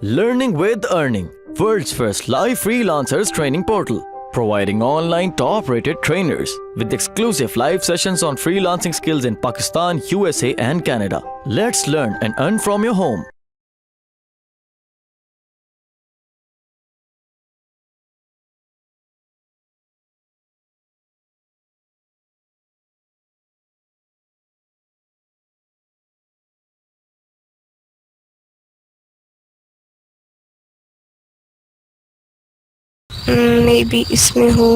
Learning with Earning, world's first live freelancers training portal, providing online top-rated trainers with exclusive live sessions on freelancing skills in Pakistan, USA and Canada. Let's learn and earn from your home. May be इसमें हो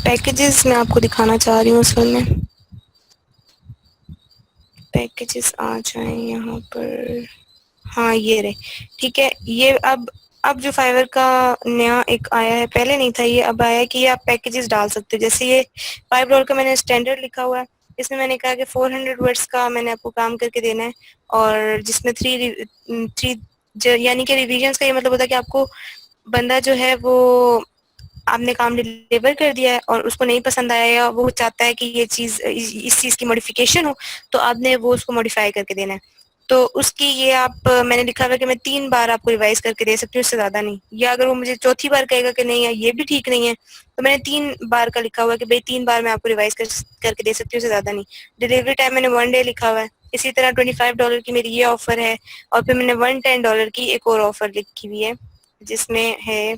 packages मैं आपको दिखाना चाह रही हूँ असल में पैकेजेस आ जाएं यहाँ पर। हाँ ये रहे। ठीक है, ये अब जो फाइवर का नया एक आया है, पहले नहीं था ये, अब आया है कि ये आप पैकेजेस डाल सकते हो। जैसे ये $5 का मैंने स्टैंडर्ड लिखा हुआ है, इसमें मैंने कहा कि 400 वर्ड्स का मैंने आपको काम करके देना है, और जिसमें थ्री यानी कि रिविजन्स का ये मतलब होता है कि आपको बंदा जो है वो आपने काम डिलीवर कर दिया है और उसको नहीं पसंद आया या वो चाहता है कि ये चीज़ इस चीज़ की मॉडिफिकेशन हो, तो आपने वो उसको मॉडिफाई करके देना है। तो उसकी ये मैंने लिखा हुआ है कि मैं 3 बार आपको रिवाइज करके दे सकती हूँ, इससे ज़्यादा नहीं। या अगर वो मुझे चौथी बार कहेगा कि नहीं यार ये भी ठीक नहीं है, तो मैंने 3 बार का लिखा हुआ है कि भाई 3 बार मैं आपको रिवाइज करके दे सकती हूँ, इससे ज़्यादा नहीं। डिलीवरी टाइम मैंने 1 डे लिखा हुआ है। इसी तरह $25 की मेरी ये ऑफर है, और फिर मैंने $110 की एक और ऑफर लिखी हुई है जिसमें है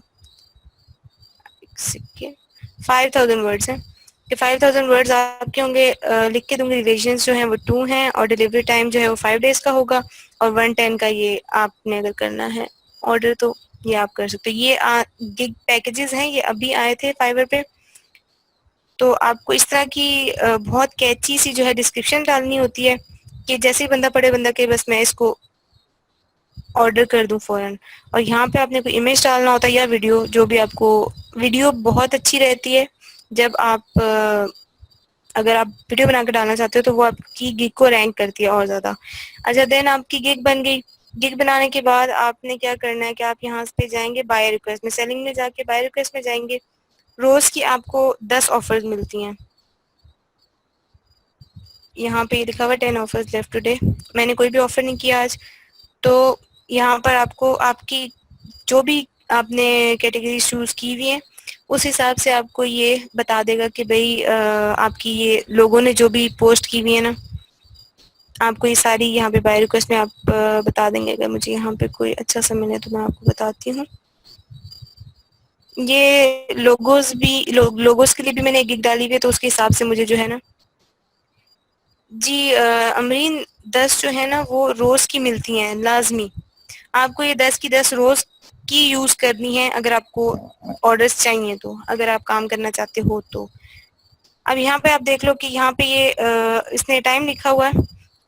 5000 वर्ड्स हैं कि 5000 वर्ड्स आपके होंगे। लिख के दूंगी। रिविजन्स जो हैं वो 2 हैं और डिलीवरी टाइम जो है वो 5 डेज का होगा, और 110 का ये आपने अगर करना है ऑर्डर तो ये आप कर सकते हो। ये गिग पैकेजेस हैं, ये अभी आए थे फाइवर पे। तो आपको इस तरह की बहुत कैची सी जो है डिस्क्रिप्शन डालनी होती है कि जैसे ही बंदा पढ़े, बंदा के बस मैं इसको ऑर्डर कर दूं फौरन। और यहाँ पे आपने कोई इमेज डालना होता है या वीडियो, जो भी आपको। वीडियो बहुत अच्छी रहती है जब आप अगर आप वीडियो बना कर डालना चाहते हो तो वो आपकी गिग को रैंक करती है और ज़्यादा। अच्छा, देन आपकी गिग बन गई। गिग बनाने के बाद आपने क्या करना है कि आप यहाँ पे जाएंगे बाय रिक्वेस्ट में, सेलिंग में जाके बाय रिक्वेस्ट में जाएंगे। रोज़ की आपको 10 ऑफर्स मिलती हैं। यहाँ पे लिखा हुआ 10 ऑफर्स लेफ्ट टुडे। मैंने कोई भी ऑफर नहीं किया आज, तो यहाँ पर आपको आपकी जो भी आपने कैटेगरी चूज की हुई है उस हिसाब से आपको ये बता देगा कि भाई आपकी ये लोगों ने जो भी पोस्ट की हुई है ना, आपको ये सारी यहाँ पे बाय रिक्वेस्ट में आप बता देंगे। अगर मुझे यहाँ पे कोई अच्छा सा मिले तो मैं आपको बताती हूँ। ये लोगोस भी लोगोस के लिए भी मैंने एक गिग डाली हुई है, तो उसके हिसाब से मुझे जो है ना जी अमरीन 10 जो है ना वो रोज की मिलती हैं लाजमी। आपको ये 10 की 10 रोज की यूज करनी है अगर आपको ऑर्डर्स चाहिए, तो अगर आप काम करना चाहते हो तो। अब यहाँ पे आप देख लो कि यहाँ पे ये इसने टाइम लिखा हुआ है,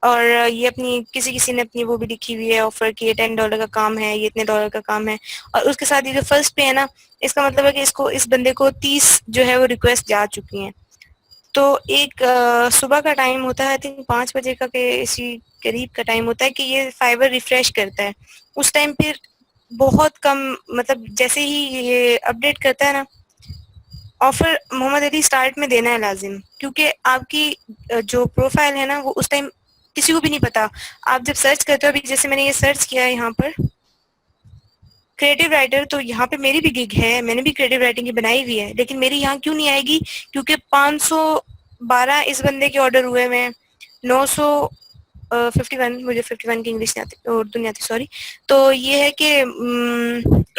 और ये अपनी किसी किसी ने अपनी वो भी लिखी हुई है ऑफर की, ये $10 का काम है, ये इतने डॉलर का काम है। और उसके साथ ये जो फर्स्ट पे है ना, इसका मतलब है कि इसको इस बंदे को 30 जो है वो रिक्वेस्ट जा चुकी हैं। तो एक सुबह का टाइम होता है, आई थिंक 5 बजे का के इसी करीब का टाइम होता है कि ये फाइबर रिफ्रेश करता है। उस टाइम फिर बहुत कम, मतलब जैसे ही ये अपडेट करता है ना, ऑफर मोहम्मद अली स्टार्ट में देना है लाजिम, क्योंकि आपकी जो प्रोफाइल है ना वो उस टाइम किसी को भी नहीं पता। आप जब सर्च करते हो, अभी जैसे मैंने ये सर्च किया है यहाँ पर क्रिएटिव राइटर, तो यहाँ पे मेरी भी गिग है, मैंने भी क्रिएटिव राइटिंग की बनाई हुई है, लेकिन मेरी यहाँ क्यों नहीं आएगी? क्योंकि 512 इस बंदे के ऑर्डर हुए हुए हैं, 951, मुझे 51 की इंग्लिश नहीं आती, उर्दू नहीं आती, सॉरी। तो ये है कि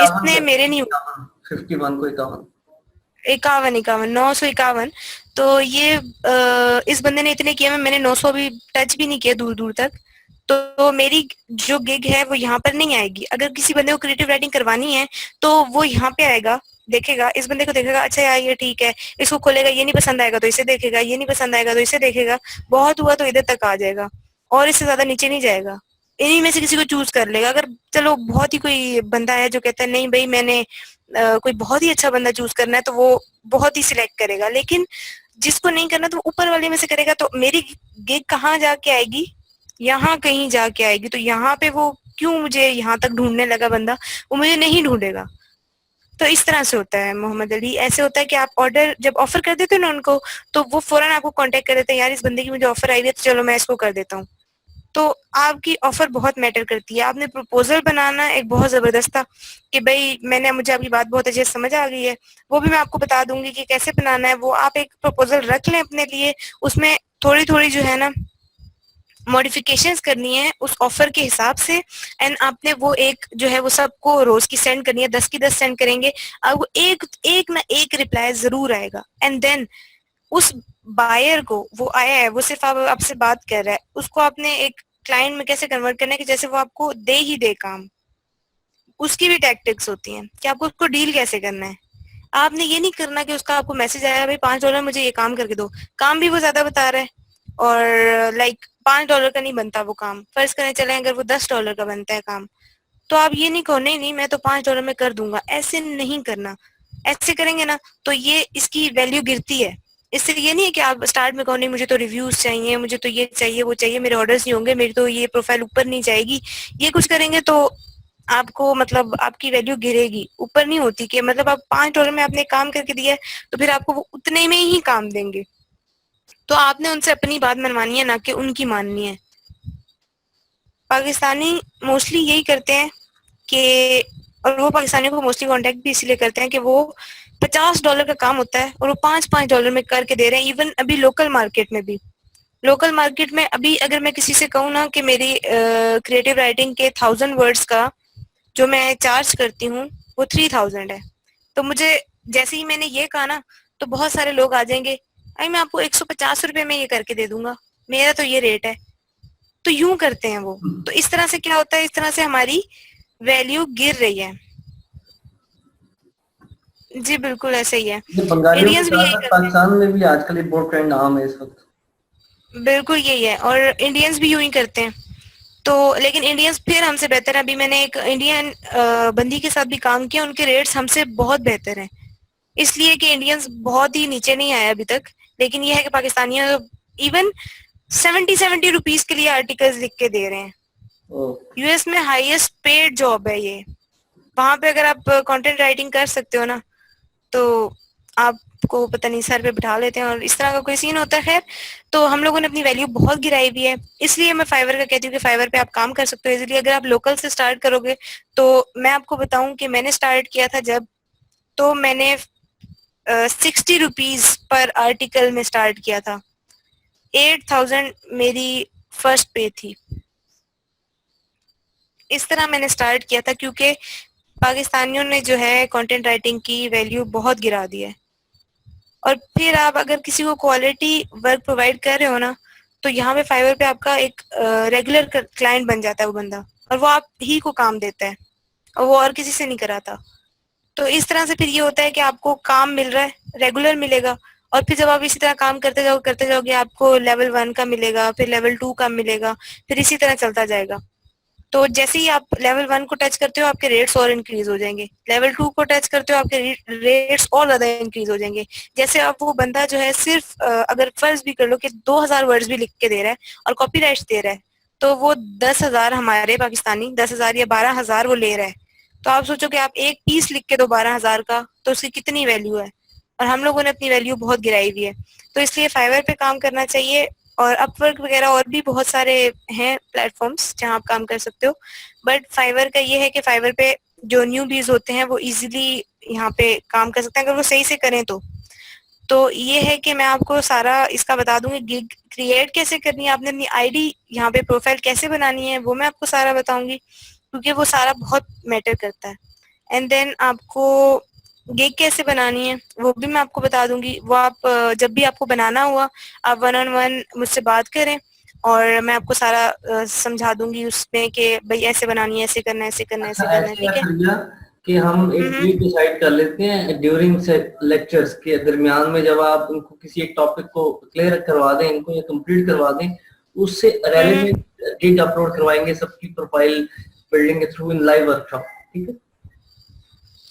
इसने मेरे नहीं 51 को 51 51 951। तो ये इस बंदे ने इतने किए, मैंने 900 भी टच भी नहीं किया दूर दूर तक। तो मेरी जो गिग है वो यहाँ पर नहीं आएगी। अगर किसी बंदे को क्रिएटिव राइटिंग करवानी है तो वो यहाँ पे आएगा, देखेगा इस बंदे को, देखेगा अच्छा यार ये ठीक है, इसको खोलेगा, ये नहीं पसंद आएगा तो इसे देखेगा, ये नहीं पसंद आएगा तो इसे देखेगा, बहुत हुआ तो इधर तक आ जाएगा और इससे ज्यादा नीचे नहीं जाएगा। इन्हीं में से किसी को चूज कर लेगा। अगर चलो बहुत ही कोई बंदा है जो कहता है नहीं भाई मैंने कोई बहुत ही अच्छा बंदा चूज करना है, तो वो बहुत ही सिलेक्ट करेगा। लेकिन जिसको नहीं करना तो वो ऊपर वाले में से करेगा। तो मेरी गिग कहाँ जाके आएगी? यहाँ कहीं जाके आएगी। तो यहाँ पे वो क्यों मुझे यहाँ तक ढूंढने लगा बंदा, वो मुझे नहीं ढूंढेगा। तो इस तरह से होता है मोहम्मद अली। ऐसे होता है कि आप ऑर्डर जब ऑफर कर देते हो ना उनको, तो वो फौरन आपको कांटेक्ट कर देते हैं, यार इस बंदे की मुझे ऑफर आई है तो चलो मैं इसको कर देता हूँ। तो आपकी ऑफर बहुत मैटर करती है। आपने प्रपोजल बनाना एक बहुत जबरदस्त था कि भाई मुझे आपकी बात बहुत अच्छे से समझ आ गई है, वो भी मैं आपको बता दूंगी कि कैसे बनाना है। वो आप एक प्रपोजल रख लें अपने लिए, उसमें थोड़ी थोड़ी जो है ना मॉडिफिकेशंस करनी है उस ऑफर के हिसाब से, एंड आपने वो एक जो है वो सबको रोज की सेंड करनी है, 10 की 10 सेंड करेंगे, आपको एक एक ना एक रिप्लाई जरूर आएगा। एंड देन उस बायर को, वो आया है, वो सिर्फ आपसे बात कर रहा है, उसको आपने एक क्लाइंट में कैसे कन्वर्ट करना है कि जैसे वो आपको दे ही दे काम। उसकी भी टैक्टिक्स होती हैं कि आपको उसको डील कैसे करना है। आपने ये नहीं करना कि उसका आपको मैसेज आया भाई $5 मुझे ये काम करके दो, काम भी वो ज्यादा बता रहा है और लाइक $5 का नहीं बनता वो काम। फर्ज करें चले अगर वो $10 का बनता है काम, तो आप ये नहीं कहो नहीं नहीं मैं तो $5 में कर दूंगा, ऐसे नहीं करना। ऐसे करेंगे ना तो ये इसकी वैल्यू गिरती है। इससे ये नहीं है कि आप स्टार्ट में कहो नहीं मुझे तो रिव्यूज चाहिए, मुझे तो ये चाहिए वो चाहिए, मेरे ऑर्डर्स नहीं होंगे, मेरी तो ये प्रोफाइल ऊपर नहीं जाएगी। ये कुछ करेंगे तो आपको मतलब आपकी वैल्यू गिरेगी, ऊपर नहीं होती कि मतलब आप $5 में आपने काम करके दिया है तो फिर आपको वो उतने में ही काम देंगे। तो आपने उनसे अपनी बात मनवानी है, ना कि उनकी माननी है। पाकिस्तानी मोस्टली यही करते हैं कि, और वो पाकिस्तानियों को मोस्टली कांटेक्ट भी इसीलिए करते हैं कि वो $50 का काम होता है और वो $5 में करके दे रहे हैं। इवन अभी लोकल मार्केट में भी, लोकल मार्केट में अभी अगर मैं किसी से कहूँ ना कि मेरी क्रिएटिव राइटिंग के 1000 वर्ड्स का जो मैं चार्ज करती हूँ वो 3000 है, तो मुझे जैसे ही मैंने ये कहा ना तो बहुत सारे लोग आ जाएंगे, अरे मैं आपको 150 रुपए में ये करके दे दूंगा, मेरा तो ये रेट है। तो यूं करते हैं वो। तो इस तरह से क्या होता है, इस तरह से हमारी वैल्यू गिर रही है। जी बिल्कुल ऐसे ही है। ये बंगालियों के इंडियंस भी साथ यही साथ करते हैं। पाकिस्तान में भी आजकल ये बहुत ट्रेंड आम है इस वक्त। बिल्कुल यही है, और इंडियंस भी यूं ही करते हैं। तो लेकिन इंडियंस फिर हमसे बेहतर है। अभी मैंने एक इंडियन बंदी के साथ भी काम किया, उनके रेट्स हमसे बहुत बेहतर हैं, इसलिए कि इंडियंस बहुत ही नीचे नहीं आए अभी तक। लेकिन ये है कि पाकिस्तानियों इवन 70 रुपीज के लिए आर्टिकल्स लिख के दे रहे हैं। यूएस में हाईएस्ट पेड जॉब है ये। वहां पे अगर आप कंटेंट राइटिंग कर सकते हो ना तो आपको पता नहीं सर पे बिठा लेते हैं, और इस तरह का कोई सीन होता है। खैर, तो हम लोगों ने अपनी वैल्यू बहुत गिराई हुई है, इसलिए मैं फाइवर का कहती हूँ कि फाइवर पे आप काम कर सकते हो इजीली। अगर आप लोकल से स्टार्ट करोगे तो मैं आपको बताऊं कि मैंने स्टार्ट किया था जब, तो मैंने 60 रुपीज पर आर्टिकल में स्टार्ट किया था। 8000 मेरी फर्स्ट पे थी। इस तरह मैंने स्टार्ट किया था क्योंकि पाकिस्तानियों ने जो है कंटेंट राइटिंग की वैल्यू बहुत गिरा दी है। और फिर आप अगर किसी को क्वालिटी वर्क प्रोवाइड कर रहे हो ना तो यहाँ पे फाइवर पे आपका एक रेगुलर क्लाइंट बन जाता है वो बंदा, और वो आप ही को काम देता है और वो और किसी से नहीं कराता। तो इस तरह से फिर ये होता है कि आपको काम मिल रहा है, रेगुलर मिलेगा, और फिर जब आप इसी तरह काम करते जाओगे आपको लेवल 1 का मिलेगा, फिर लेवल 2 का मिलेगा, फिर इसी तरह चलता जाएगा। तो जैसे ही आप लेवल 1 को टच करते हो आपके रेट्स और इंक्रीज हो जाएंगे, लेवल 2 को टच करते हो आपके रेट्स और ज्यादा इंक्रीज हो जाएंगे। जैसे अब वो बंदा जो है सिर्फ अगर फर्ज भी कर लो कि 2000 वर्ड्स भी लिख के दे रहा है और कॉपीराइट्स दे रहा है, तो वो 10,000 हमारे पाकिस्तानी 10,000 या 12,000 वो ले रहा है। तो आप सोचो कि आप एक पीस लिख के दो 12,000 का, तो उसकी कितनी वैल्यू है। और हम लोगों ने अपनी वैल्यू बहुत गिराई हुई है। तो इसलिए फाइवर पे काम करना चाहिए, और अपवर्क वगैरह और भी बहुत सारे हैं प्लेटफॉर्म्स जहाँ आप काम कर सकते हो। बट फाइवर का ये है कि फाइवर पे जो न्यू बीज होते हैं वो इजीली यहाँ पे काम कर सकते हैं अगर वो सही से करें तो ये है कि मैं आपको सारा इसका बता दूंगी, गिग क्रिएट कैसे करनी है, आपने अपनी आईडी यहाँ पे प्रोफाइल कैसे बनानी है वो मैं आपको सारा बताऊंगी, क्योंकि वो सारा बहुत मैटर करता है। एंड देन आपको गिग कैसे बनानी है वो भी मैं आपको बता दूंगी। वो आप जब भी आपको बनाना हुआ आप 1-on-1 मुझसे बात करें और मैं आपको सारा समझा दूंगी उसमें कि भाई ऐसे बनानी है, ऐसे करना है, ऐसे करना है, ऐसे करना है। ठीक है कि हम एक डेट डिसाइड कर लेते हैं ड्यूरिंग से लेक्चर्स के दरमियान में, जब आप उनको किसी एक टॉपिक को क्लियर करवा दें, इनको या कंप्लीट करवा दें, उससे रेलेवेंट गिग अपलोड करवाएंगे सबकी प्रोफाइल बिल्डिंग के थ्रू इन लाइव वर्कशॉप। ठीक है।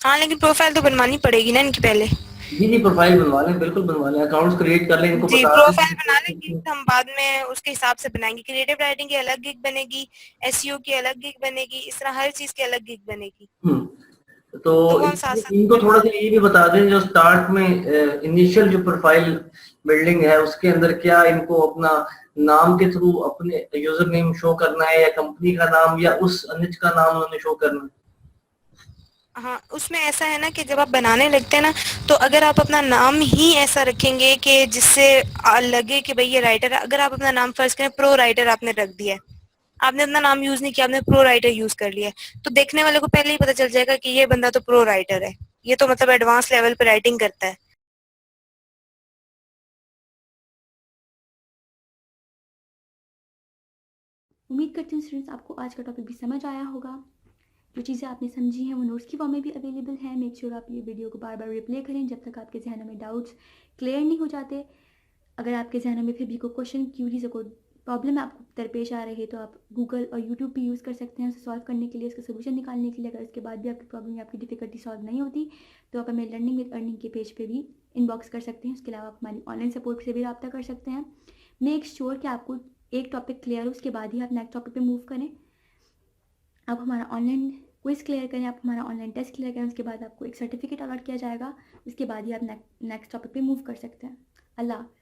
हाँ, लेकिन प्रोफाइल तो बनवानी पड़ेगी ना इनकी पहले। जी प्रोफाइल बनवा लें, बिल्कुल बनवा लें, अकाउंट्स क्रिएट कर लें, इनको जी बता प्रोफाइल बना दें। लेंगे, हम बाद में उसके हिसाब से बनाएंगे। क्रिएटिव राइटिंग की अलग गिग बनेगी, एसईओ की अलग गिग बनेगी, इस तरह हर चीज की अलग गिग बनेगी। तो वो हम साथ साथ इनको थोड़ा बनवा सा लेंगे। ये भी बता दें, जो स्टार्ट में इनिशियल जो प्रोफाइल बिल्डिंग है उसके अंदर क्या इनको अपना नाम के थ्रू अपने यूजर नेम शो करना है, या कंपनी का नाम, या उस निच का नाम उन्होंने शो करना है? हाँ, उसमें ऐसा है ना कि जब आप बनाने लगते हैं ना, तो अगर आप अपना नाम ही ऐसा रखेंगे कि जिससे लगे कि भाई ये राइटर है, अगर आप अपना नाम फर्स्ट करें प्रो राइटर आपने रख दिया है, आपने अपना नाम यूज नहीं किया, आपने प्रो राइटर यूज कर लिया है, तो देखने वाले को पहले ही पता चल जाएगा कि ये बंदा तो प्रो राइटर है, ये तो मतलब एडवांस लेवल पे राइटिंग करता है। उम्मीद करती हूँ स्टूडेंट्स आपको आज का टॉपिक भी समझ आया होगा। जो चीज़ें आपने समझी हैं वो नोट्स की फॉर्म में भी अवेलेबल है। मेक श्योर आप ये वीडियो को बार बार रिप्ले करें जब तक आपके जहनों में डाउट्स क्लियर नहीं हो जाते। अगर आपके जहनों में फिर भी कोई क्वेश्चन, क्यूरीज, कोई प्रॉब्लम आपको दरपेश आ रही है तो आप गूगल और यूट्यूब भी यूज़ कर सकते हैं उसे सॉल्व करने के लिए, उसका सोल्यूशन निकालने के लिए। अगर उसके बाद भी आपकी प्रॉब्लम या आपकी डिफिकल्टी सॉल्व नहीं होती तो आप हमें लर्निंग विद अर्निंग के पेज पे भी इनबॉक्स कर सकते हैं। उसके अलावा आप हमारी ऑनलाइन सपोर्ट से भी रब्ता कर सकते हैं। मेक श्योर कि आपको एक टॉपिक क्लियर हो, उसके बाद ही आप नेक्स्ट टॉपिक पे मूव करें। आप हमारा ऑनलाइन क्विज क्लियर करें, आप हमारा ऑनलाइन टेस्ट क्लियर करें, उसके बाद आपको एक सर्टिफिकेट अलॉट किया जाएगा। उसके बाद ही आप नेक्स्ट टॉपिक पे मूव कर सकते हैं। अल्लाह हाफ़िज़।